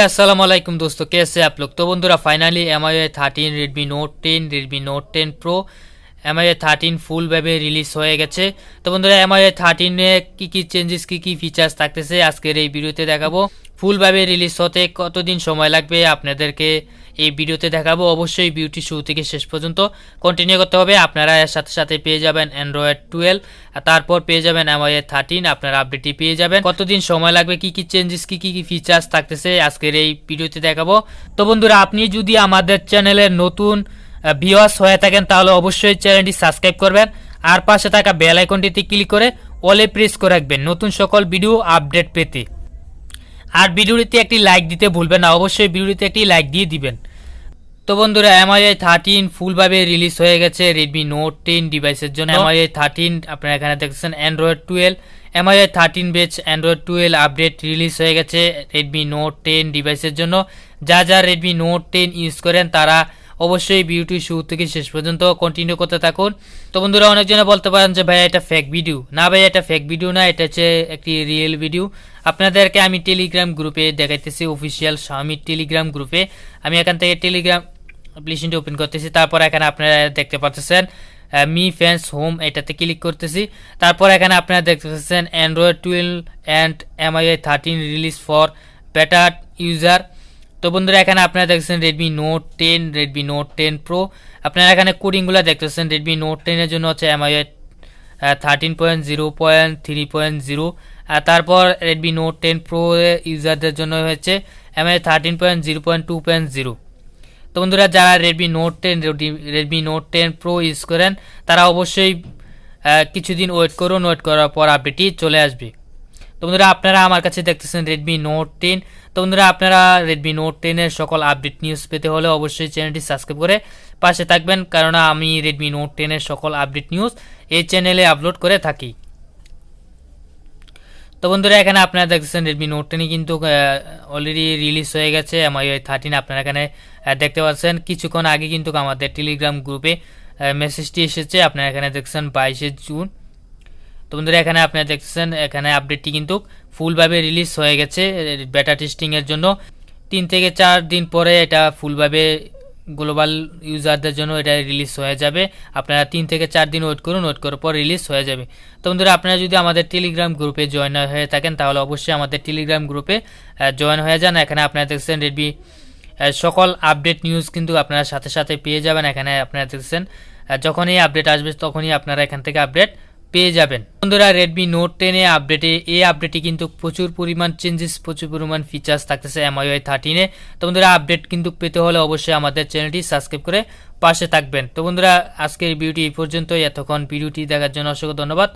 अस्सलाम वालेकुम दोस्तों, कैसे आप लोग। तो बंधुरा finally MIUI 13 Redmi Note 10 Redmi Note 10 Pro MIUI 13 ফুল ভাবে রিলিজ হয়ে গেছে। তো বন্ধুরা MIUI 13 এ কি চেঞ্জেস কি ফিচার্স থাকতেছে আজকের এই ভিডিওতে দেখাবো। ফুল ভাবে রিলিজ হতে কতদিন সময় লাগবে আপনাদেরকে এই ভিডিওতে দেখাবো। অবশ্যই ভিডিওটি শুরু থেকে শেষ পর্যন্ত কন্টিনিউ করতে হবে। আপনারা এর সাথে সাথে পেয়ে যাবেন Android 12 আর তারপর পেয়ে যাবেন MIUI 13, আপনারা আপডেটটি পেয়ে যাবেন। কতদিন সময় লাগবে, কি চেঞ্জেস কি ফিচার্স থাকতেছে আজকের এই ভিডিওতে দেখাবো। তো বন্ধুরা, আপনি যদি আমাদের চ্যানেলের নতুন ভিউয়ার্স হয়ে থাকেন তাহলে অবশ্যই চ্যানেলটি সাবস্ক্রাইব করবেন আর পাশে থাকা বেল আইকনটিতে ক্লিক করে অলে প্রেস করে রাখবেন নতুন সকল ভিডিও আপডেট পেতে। আর ভিডিওটিতে একটি লাইক দিতে ভুলবেন না, অবশ্যই ভিডিওটিতে একটি লাইক দিয়ে দিবেন। তো বন্ধুরা, MIUI 13 ফুলভাবে রিলিজ হয়ে গেছে Redmi Note 10 ডিভাইসের জন্য। MIUI 13 আপনারা এখানে দেখছেন Android 12, MIUI 13 বেচ Android 12 আপডেট রিলিজ হয়ে গেছে Redmi Note 10 ডিভাইসের জন্য। যা Redmi Note 10 ইউজ করেন তারা অবশ্যই ভিডিওটি শুরু থেকে শেষ পর্যন্ত কন্টিনিউ করতে থাকুন। তো বন্ধুরা, অনেকজনে বলতে পারেন যে ভাই এটা ফেক ভিডিও। না ভাই, এটা ফেক ভিডিও না, এটা হচ্ছে একটি রিয়েল ভিডিও। আপনাদেরকে আমি টেলিগ্রাম গ্রুপে দেখাইতেছি, অফিসিয়াল Xiaomi টেলিগ্রাম গ্রুপে। আমি এখান থেকে টেলিগ্রাম অ্যাপ্লিকেশনটি ওপেন করতেছি। তারপর এখানে আপনারা দেখতে পাচ্ছেন মি ফ্যান্স হোম, এটাতে ক্লিক করতেছি। তারপর এখানে আপনারা দেখতে পাচ্ছেন Android 12 and MIUI 13 release for বেটা ইউজার। তো বন্ধুরা, এখানে আপনারা দেখছেন Redmi Note 10 Redmi Note 10 Pro। আপনারা এখানে কোডিংগুলো দেখতেছেন। Redmi Note 10 এর জন্য হচ্ছে MIUI 13.0.3.0 আর তারপর Redmi Note 10 Pro ইউজারদের জন্য হচ্ছে MIUI 13.0.2.0। তো বন্ধুরা, যারা Redmi Note 10 Pro ইউজ করেন তারা অবশ্যই কিছুদিন ওয়েট করুন, ওয়েট করার পর আপডেটটি চলে আসবে। তো বন্ধুরা, আপনারা আমার কাছে দেখতেছেন Redmi Note 10। তো বন্ধুরা, আপনারা Redmi Note 10 এর সকল আপডেট নিউজ পেতে হলে অবশ্যই চ্যানেলটি সাবস্ক্রাইব করে পাশে থাকবেন, কারণ আমি Redmi Note 10 এর সকল আপডেট নিউজ এই চ্যানেলে আপলোড করে থাকি। তো বন্ধুরা, এখানে আপনারা দেখতেছেন Redmi Note 10 কিন্তু অলরেডি রিলিজ হয়ে গেছে MIUI 13। আপনারা এখানে দেখতে পাচ্ছেন কিছুক্ষণ আগে কিন্তু আমাদের টেলিগ্রাম গ্রুপে মেসেজটি এসেছে। আপনারা এখানে দেখছেন 22 জুন। তো বন্ধুরা, এখানে আপনারা দেখছেন এখানে আপডেটটি কিন্তু ফুলভাবে রিলিজ হয়ে গেছে বেটা টেস্টিংয়ের জন্য। 3 থেকে 4 দিন পরে এটা ফুলভাবে গ্লোবাল ইউজারদের জন্য এটা রিলিজ হয়ে যাবে। আপনারা 3 থেকে 4 দিন ওয়েট করুন, ওয়েট করার পর রিলিজ হয়ে যাবে। তো বন্ধুরা, আপনারা যদি আমাদের টেলিগ্রাম গ্রুপে জয়েন হয়ে থাকেন তাহলে অবশ্যই আমাদের টেলিগ্রাম গ্রুপে জয়েন হয়ে যান। এখানে আপনারা দেখছেন Redmi সকল আপডেট নিউজ কিন্তু আপনারা সাথে সাথে পেয়ে যাবেন। এখানে আপনারা দেখছেন যখনই আপডেট আসবে তখনই আপনারা এখান থেকে আপডেট পেয়ে যাবেন। বন্ধুরা, Redmi Note 10 এই আপডেটে কিন্তু প্রচুর পরিমাণ চেঞ্জেস, প্রচুর পরিমাণ ফিচার্স থাকতেছে MIUI 13 এ। তো বন্ধুরা, আপডেট কিন্তু পেতে হলে অবশ্যই আমাদের চ্যানেলটি সাবস্ক্রাইব করে পাশে থাকবেন। তো বন্ধুরা, আজকের ভিডিওটি এই পর্যন্তই। এতক্ষণ ভিডিওটি দেখার জন্য অসংখ্য ধন্যবাদ।